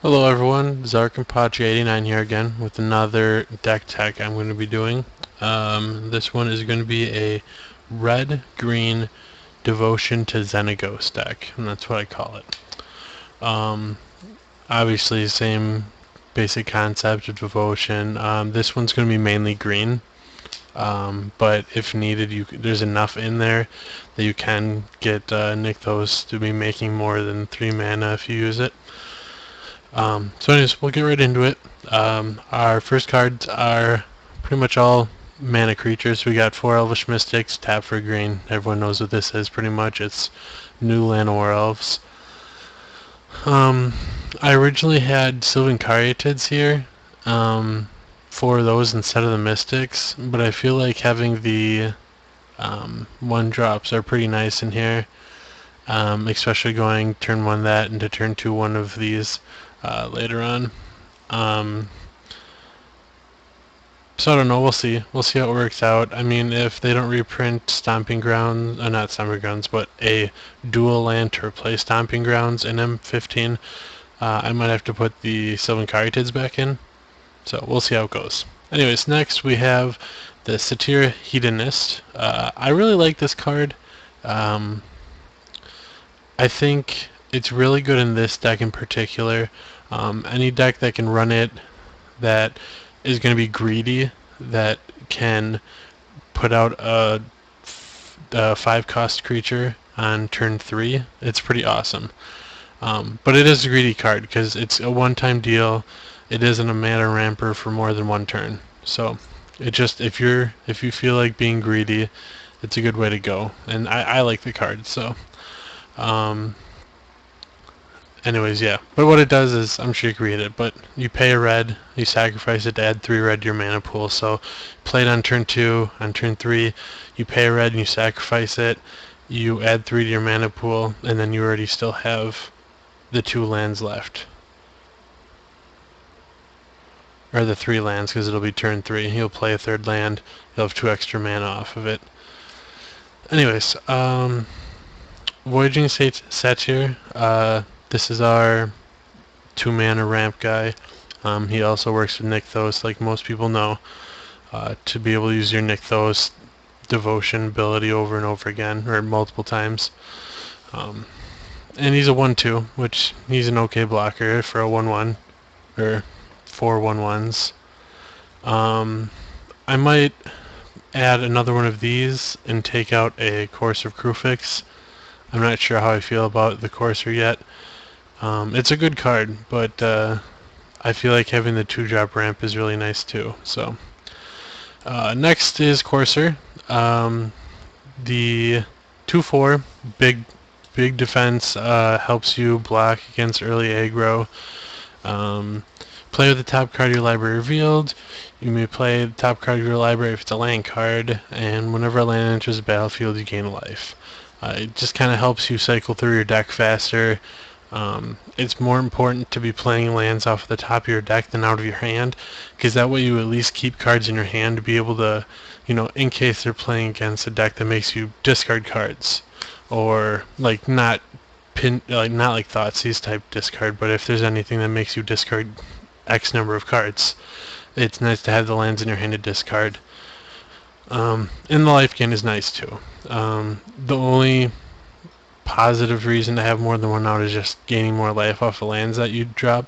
Hello everyone, Zarkinpachi89 here again with another deck tech I'm going to be doing. This one is going to be a red-green Devotion to Xenagos deck, and that's what I call it. Um, Obviously, same basic concept of Devotion. This one's going to be mainly green, but if needed, there's enough in there that you can get Nykthos to be making more than 3 mana if you use it. So anyways, we'll get right into it. Our first cards are pretty much all mana creatures. We got 4 Elvish Mystics, tap for green. Everyone knows what this is pretty much. It's new Llanowar Elves. I originally had Sylvan Caryatids here for those instead of the Mystics, but I feel like having the 1-drops are pretty nice in here. Especially going turn 1 that into turn 2 one of these later on. So I don't know, we'll see. We'll see how it works out. I mean, if they don't reprint Stomping Grounds, not Stomping Grounds, but a dual land to replace Stomping Grounds in M15, I might have to put the Sylvan Caryatids back in. So we'll see how it goes. Anyways, next we have the Satyr Hedonist. I really like this card. I think it's really good in this deck in particular. Any deck that can run it that is going to be greedy, that can put out a 5-cost creature on turn 3, it's pretty awesome. But it is a greedy card because it's a one-time deal. It isn't a mana ramper for more than 1 turn. So it just if you feel like being greedy, it's a good way to go. And I like the card, so anyways, yeah. But what it does is, I'm sure you can read it, but you pay a red, you sacrifice it to add 3 red to your mana pool. So play it on turn 2, on turn 3, you pay a red and you sacrifice it, you add 3 to your mana pool, and then you already still have the 2 lands left. Or the 3 lands, because it'll be turn 3. You'll play a 3rd land, you'll have 2 extra mana off of it. Anyways, Voyaging Satyr, this is our 2 mana ramp guy. He also works with Nykthos, like most people know, to be able to use your Nykthos Devotion ability over and over again, or multiple times. And he's a 1/2, which he's an okay blocker for a 1/1, or 4 1/1s. I might add another one of these and take out a Courser of Kruphix. I'm not sure how I feel about the Courser yet. It's a good card, but I feel like having the 2-drop ramp is really nice too. So next is Courser. The 2/4 big defense, helps you block against early aggro. Play with the top card of your library revealed. You may play the top card of your library if it's a land card, and whenever a land enters the battlefield, you gain a life. It just kind of helps you cycle through your deck faster. It's more important to be playing lands off the top of your deck than out of your hand, because that way you at least keep cards in your hand to be able to, in case they're playing against a deck that makes you discard cards, or like not like Thoughtseize type discard, but if there's anything that makes you discard X number of cards, it's nice to have the lands in your hand to discard. And the life gain is nice too. The only positive reason to have more than 1 out is just gaining more life off the lands that you drop.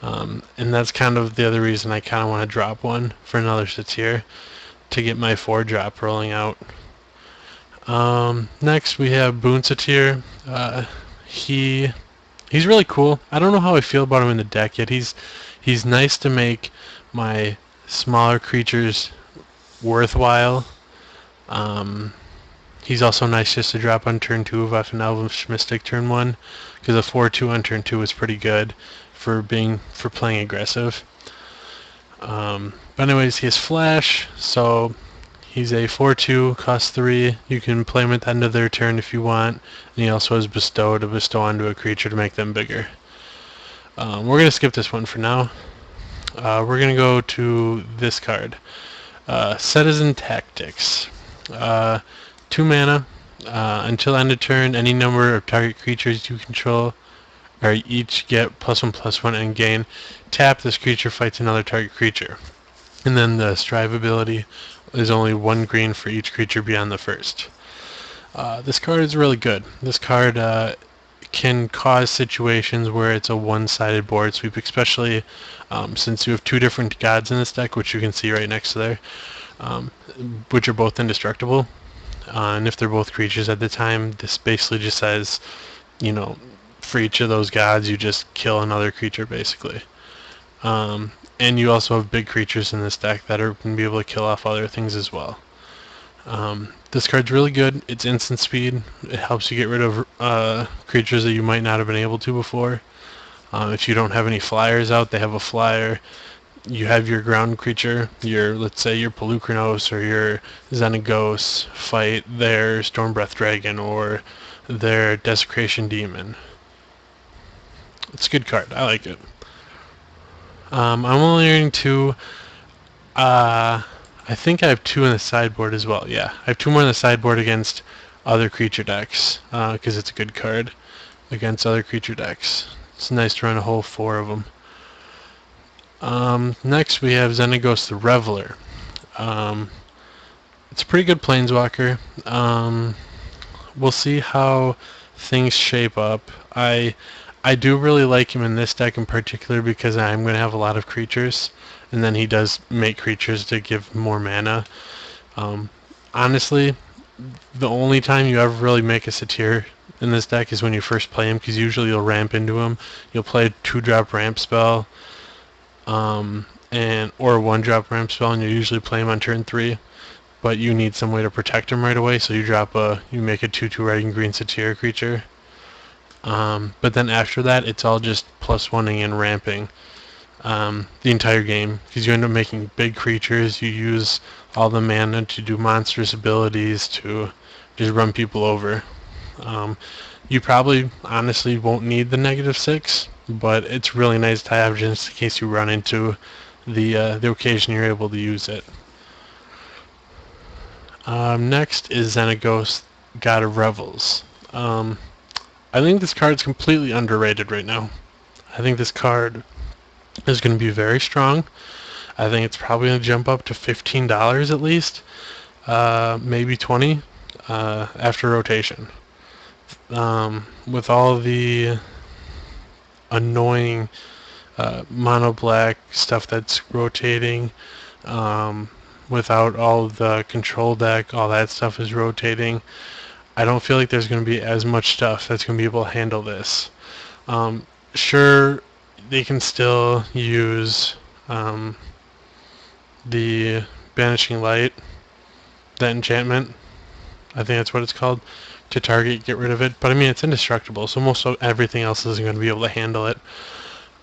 And that's kind of the other reason I kind of want to drop one for another Satyr to get my 4-drop rolling out. Next we have Boon Satyr. He's really cool. I don't know how I feel about him in the deck yet. He's nice to make my smaller creatures worthwhile. He's also nice just to drop on turn 2 off an Elvish Mystic turn 1, because a 4/2 on turn 2 is pretty good for playing aggressive. But anyways, he has Flash, so he's a 4/2, cost 3. You can play him at the end of their turn if you want, and he also has Bestow to bestow onto a creature to make them bigger. We're going to skip this one for now. We're going to go to this card. Citizen Tactics. 2 mana. Until end of turn, any number of target creatures you control or each get +1/+1 and gain. Tap, this creature fights another target creature. And then the strive ability is only 1 green for each creature beyond the first. This card is really good. This card can cause situations where it's a one-sided board sweep, especially since you have 2 different gods in this deck, which you can see right next to there, which are both indestructible. And if they're both creatures at the time, this basically just says, you know, for each of those gods, you just kill another creature, basically. And you also have big creatures in this deck that are going to be able to kill off other things as well. This card's really good. It's instant speed. It helps you get rid of creatures that you might not have been able to before. If you don't have any flyers out, they have a flyer. You have your ground creature, let's say your Pelucranos or your Xenagos fight their Stormbreath Dragon or their Desecration Demon. It's a good card. I like it. I'm only learning 2. I think I have 2 in the sideboard as well. Yeah, I have 2 more in the sideboard against other creature decks because it's a good card against other creature decks. It's nice to run a whole 4 of them. Next we have Xenagos the Reveler. It's a pretty good planeswalker. We'll see how things shape up. I do really like him in this deck in particular because I'm going to have a lot of creatures, and then he does make creatures to give more mana. Honestly, the only time you ever really make a satyr in this deck is when you first play him, because usually you'll ramp into him. You'll play a 2-drop ramp spell, or a 1-drop ramp spell, and you usually play him on turn 3. But you need some way to protect him right away, so you make a 2/2 red and green satyr creature. But then after that, it's all just +1ing and ramping the entire game, because you end up making big creatures. You use all the mana to do monstrous abilities to just run people over. You probably honestly won't need the -6, but it's really nice to have just in case you run into the occasion you're able to use it. Next is Xenagos, God of Revels. I think this card's completely underrated right now. I think this card is going to be very strong. I think it's probably going to jump up to $15 at least, maybe 20 after rotation. With all the annoying mono black stuff that's rotating, without all the control deck, all that stuff is rotating. I don't feel like there's going to be as much stuff that's going to be able to handle this. Sure, they can still use the Banishing Light, that enchantment, I think that's what it's called, to target, get rid of it. But I mean, it's indestructible, so most of everything else isn't going to be able to handle it.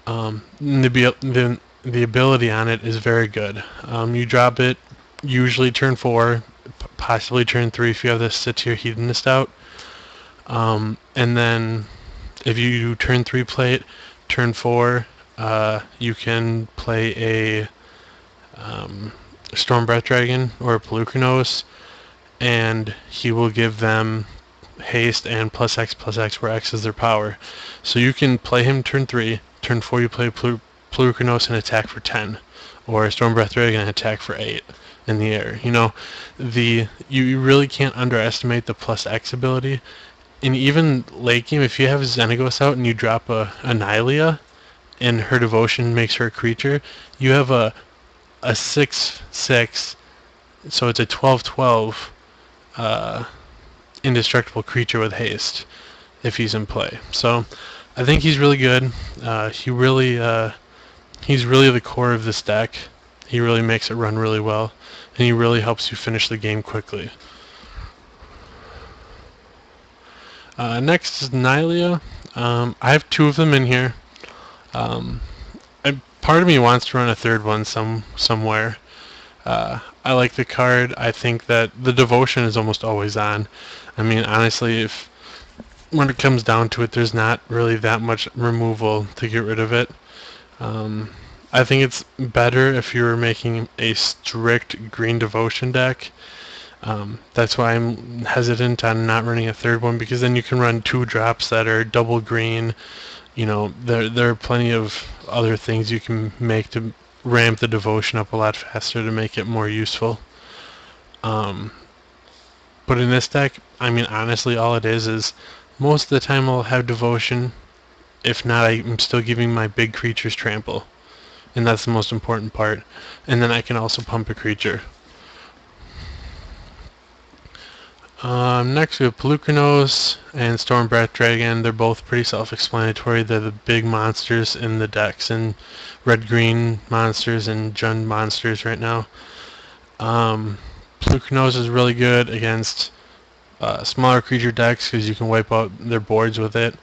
The ability on it is very good. You drop it usually turn 4, possibly turn 3 if you have the Satyr Hedonist out. And then if you turn 3 play it, turn 4 you can play a Stormbreath Dragon or a Pelucranos, and he will give them haste and +X/+X, where X is their power. So you can play him turn 3, turn 4 you play Pelucranos and attack for 10, or a Stormbreath Dragon and attack for 8 in the air. You know, you really can't underestimate the +X ability. And even late game, if you have Xenagos out and you drop a Nihilea, and her Devotion makes her a creature, you have a 6/6, so it's a 12/12 indestructible creature with haste if he's in play. So I think he's really good. He's really the core of this deck. He really makes it run really well, and he really helps you finish the game quickly. Next is Nihilea. I have 2 of them in here. Part of me wants to run a third one somewhere. I like the card. I think that the Devotion is almost always on. I mean, honestly, when it comes down to it, there's not really that much removal to get rid of it. I think it's better if you're making a strict green Devotion deck. That's why I'm hesitant on not running a third one, because then you can run 2 drops that are double green, there are plenty of other things you can make to ramp the devotion up a lot faster to make it more useful. Um, but in this deck, I mean, honestly, all it is most of the time I'll have devotion. If not, I'm still giving my big creatures trample, and that's the most important part. And then I can also pump a creature. Next we have Pelucanos and Stormbreath Dragon. They're both pretty self-explanatory. They're the big monsters in the decks, and red-green monsters and Jund monsters right now. Pelucanos is really good against smaller creature decks because you can wipe out their boards with it,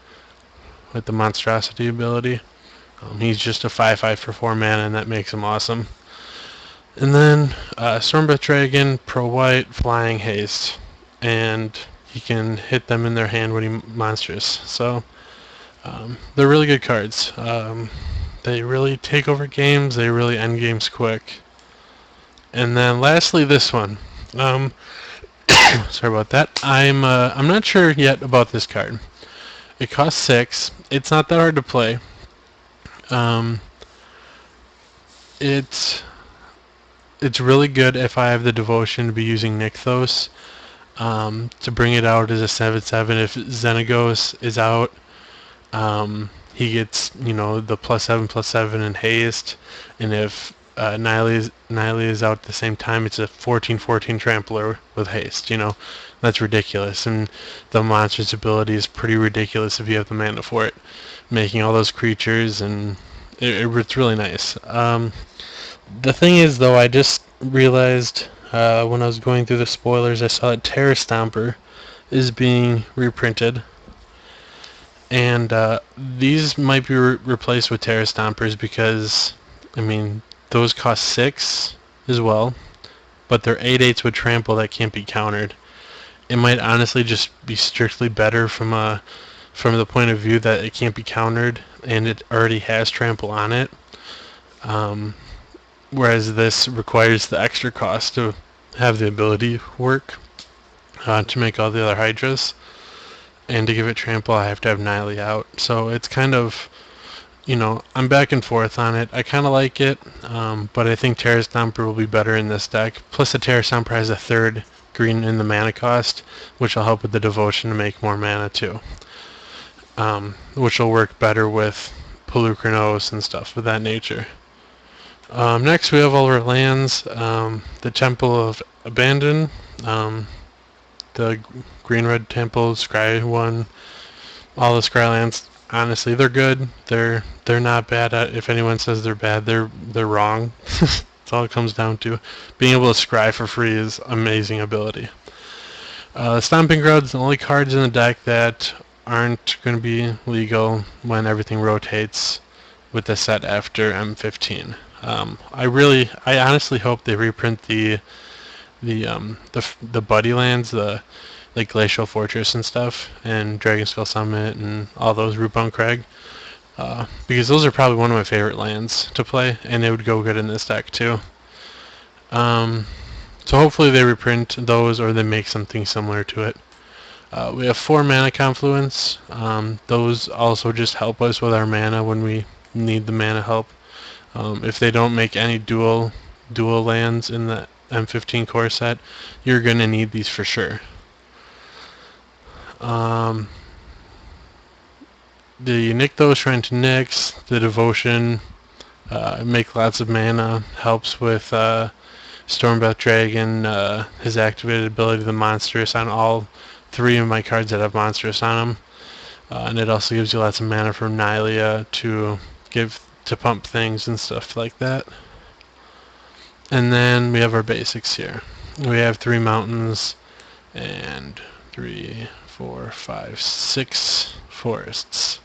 with the monstrosity ability. He's just a 5/5 for 4 mana, and that makes him awesome. And then Stormbreath Dragon, Pro White, Flying Haste, and he can hit them in their hand when he monsters. So they're really good cards. They really take over games. They really end games quick. And then lastly, this one. Sorry about that. I'm not sure yet about this card. It costs 6. It's not that hard to play. It's really good if I have the devotion to be using Nykthos to bring it out as a 7/7. If Xenagos is out, he gets the +7/+7 and haste, and if Nile is out at the same time, it's a 14/14 trampler with haste. That's ridiculous, and the monster's ability is pretty ridiculous if you have the mana for it, making all those creatures, and it's really nice. The thing is, though, I just realized when I was going through the spoilers, I saw that Terra Stomper is being reprinted. And these might be replaced with Terra Stompers because, I mean, those cost 6 as well, but they're 8/8s with trample that can't be countered. It might honestly just be strictly better from the point of view that it can't be countered and it already has trample on it. Whereas this requires the extra cost to have the ability work to make all the other Hydras. And to give it trample, I have to have Nile out. So it's kind of, I'm back and forth on it. I kind of like it, but I think Terra Stomper will be better in this deck. Plus, the Terra Stomper has a 3rd green in the mana cost, which will help with the devotion to make more mana too. Which will work better with Pelucanos and stuff of that nature. Next, we have all our lands. The Temple of Abandon. The green-red temple, Scry one, all the Scry lands. Honestly, they're good. They're not bad. If anyone says they're bad, they're wrong. That's all it comes down to. Being able to Scry for free is amazing ability. Stomping Ground's the only cards in the deck that aren't going to be legal when everything rotates with the set after M15. I honestly hope they reprint the buddy lands, like Glacial Fortress and stuff, and Dragonskull Summit and all those, Rootbound Crag, because those are probably one of my favorite lands to play, and they would go good in this deck too. So hopefully they reprint those or they make something similar to it. We have 4 mana confluence. Those also just help us with our mana when we need the mana help. If they don't make any dual lands in the M15 core set, you're going to need these for sure. The Nykthos, Shrine to Nyx, the Devotion, make lots of mana, helps with Stormbreath Dragon, his activated ability, the Monstrous, on all 3 of my cards that have Monstrous on them. And it also gives you lots of mana from Nylea to pump things and stuff like that. And then we have our basics here. We have 3 mountains and 3, 4, 5, 6 forests.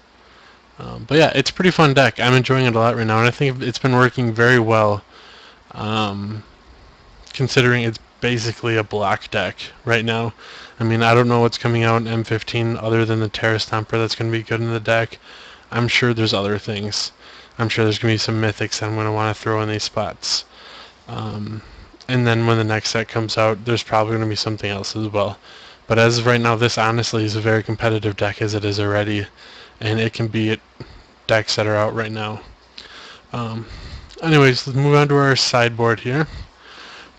But yeah, it's a pretty fun deck. I'm enjoying it a lot right now, and I think it's been working very well, considering it's basically a block deck right now. I mean, I don't know what's coming out in M15 other than the Terra Stomper that's going to be good in the deck. I'm sure there's other things. I'm sure there's going to be some mythics I'm going to want to throw in these spots. And then when the next set comes out, there's probably going to be something else as well. But as of right now, this honestly is a very competitive deck as it is already, and it can beat decks that are out right now. Anyways, let's move on to our sideboard here.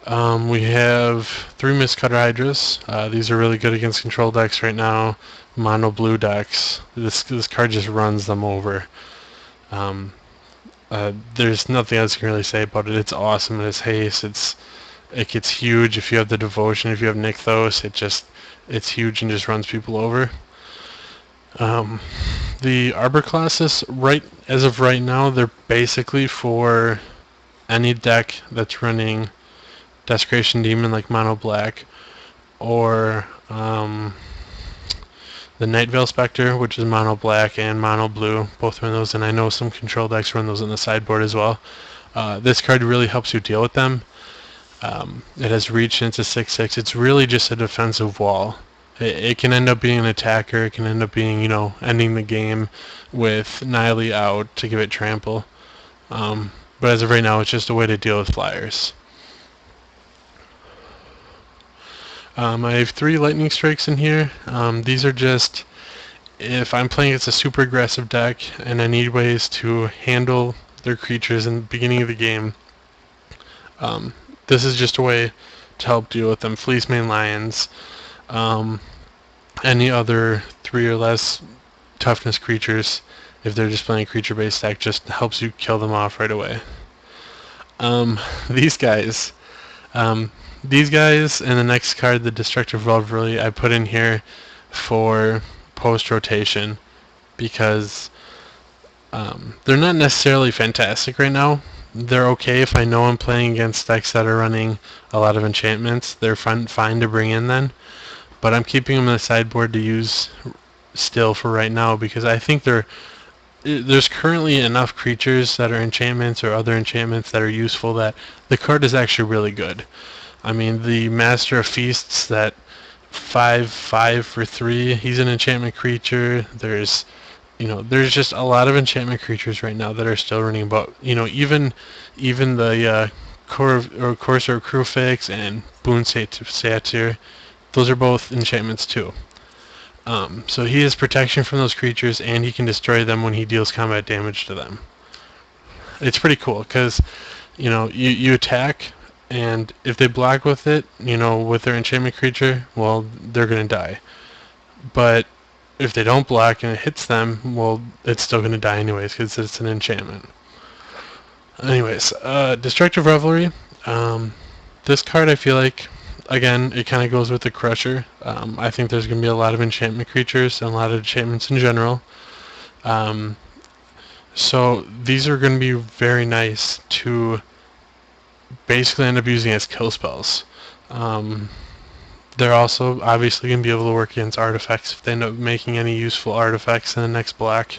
We have 3 Mistcutter Hydras. These are really good against control decks right now. Mono blue decks. This card just runs them over. There's nothing else you can really say about it. It's awesome in its haste. It gets huge if you have the Devotion. If you have Nykthos, it's huge and just runs people over. The Arbor classes, as of right now, they're basically for any deck that's running Desecration Demon like Mono Black, or the Night Veil Spectre, which is Mono Black and Mono Blue. Both run those, and I know some control decks run those in the sideboard as well. This card really helps you deal with them. It has reach into 6/6. It's really just a defensive wall. It can end up being an attacker. It can end up being, ending the game with Nile out to give it trample. But as of right now, it's just a way to deal with flyers. I have 3 Lightning Strikes in here. These are just if I'm playing against a super aggressive deck and I need ways to handle their creatures in the beginning of the game. This is just a way to help deal with them. Fleece Mane Lions. Any other 3 or less toughness creatures, if they're just playing a creature-based deck, just helps you kill them off right away. These guys, and the next card, the Destructive Revelry, I put in here for post-rotation because they're not necessarily fantastic right now. They're okay if I know I'm playing against decks that are running a lot of enchantments. They're fine to bring in then. But I'm keeping them in the sideboard to use still for right now because I think there's currently enough creatures that are enchantments or other enchantments that are useful that the card is actually really good. I mean, the Master of Feasts, that 5/5 for 3, he's an enchantment creature. There's just a lot of enchantment creatures right now that are still running, but even the Courser Crewfix and Boon Satyr, those are both enchantments too. So he has protection from those creatures, and he can destroy them when he deals combat damage to them. It's pretty cool because you attack, and if they block with it, with their enchantment creature, well, they're gonna die. But if they don't block and it hits them, well, it's still gonna die anyways because it's an enchantment. Anyways, Destructive Revelry. This card, I feel like, again, it kind of goes with the Crusher. I think there's going to be a lot of enchantment creatures and a lot of enchantments in general. So these are going to be very nice to basically end up using as kill spells. They're also obviously going to be able to work against artifacts if they end up making any useful artifacts in the next block.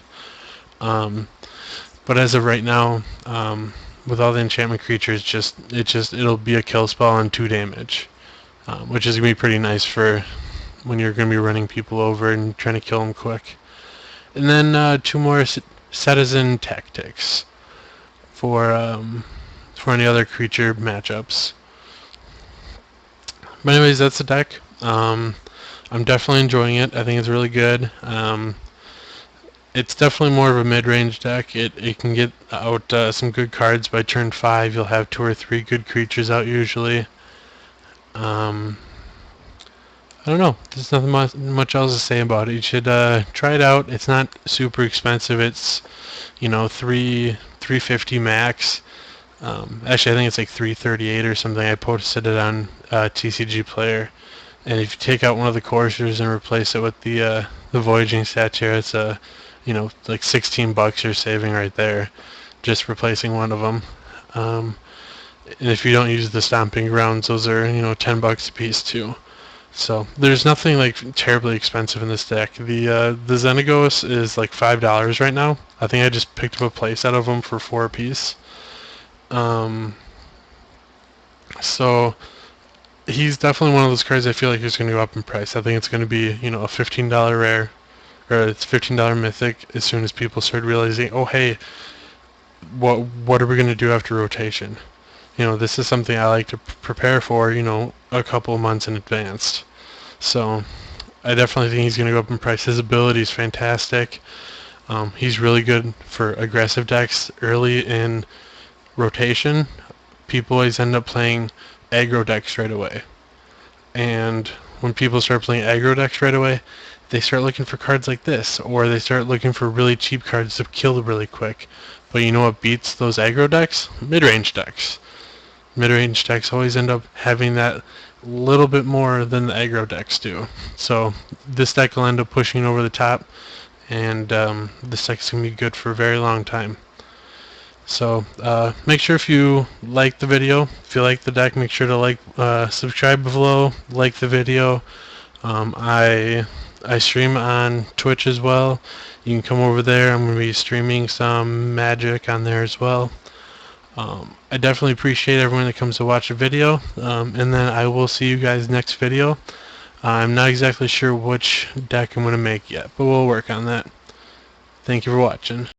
But as of right now, with all the enchantment creatures, it'll be a kill spell on 2 damage. Which is going to be pretty nice for when you're going to be running people over and trying to kill them quick. And then 2 more Citizen Tactics for any other creature matchups. But anyways, that's the deck. I'm definitely enjoying it. I think it's really good. It's definitely more of a mid-range deck. It can get out some good cards by turn 5. You'll have 2 or 3 good creatures out usually. I don't know. There's nothing much else to say about it. You should try it out. It's not super expensive. It's $350 max. Actually, I think it's like $338 or something. I posted it on TCG Player. And if you take out one of the coursers and replace it with the Voyaging Satyr, it's like $16 you're saving right there, just replacing one of them. And if you don't use the Stomping Grounds, those are $10 a piece too. So there's nothing like terribly expensive in this deck. The Xenagos is like $5 right now. I think I just picked up a place out of them for 4 a piece. So he's definitely one of those cards I feel like is going to go up in price. I think it's going to be a $15 rare, or it's $15 mythic as soon as people start realizing, oh hey, what are we going to do after rotation? This is something I like to prepare for, a couple of months in advance. So I definitely think he's going to go up in price. His ability is fantastic. He's really good for aggressive decks early in rotation. People always end up playing aggro decks right away. And when people start playing aggro decks right away, they start looking for cards like this, or they start looking for really cheap cards to kill really quick. But you know what beats those aggro decks? Mid-range decks. Mid-range decks always end up having that little bit more than the aggro decks do. So this deck will end up pushing over the top, and this deck's going to be good for a very long time. So make sure if you like the video, if you like the deck, make sure to subscribe below, like the video. I stream on Twitch as well. You can come over there. I'm going to be streaming some Magic on there as well. I definitely appreciate everyone that comes to watch the video, and then I will see you guys next video. I'm not exactly sure which deck I'm going to make yet, but we'll work on that. Thank you for watching.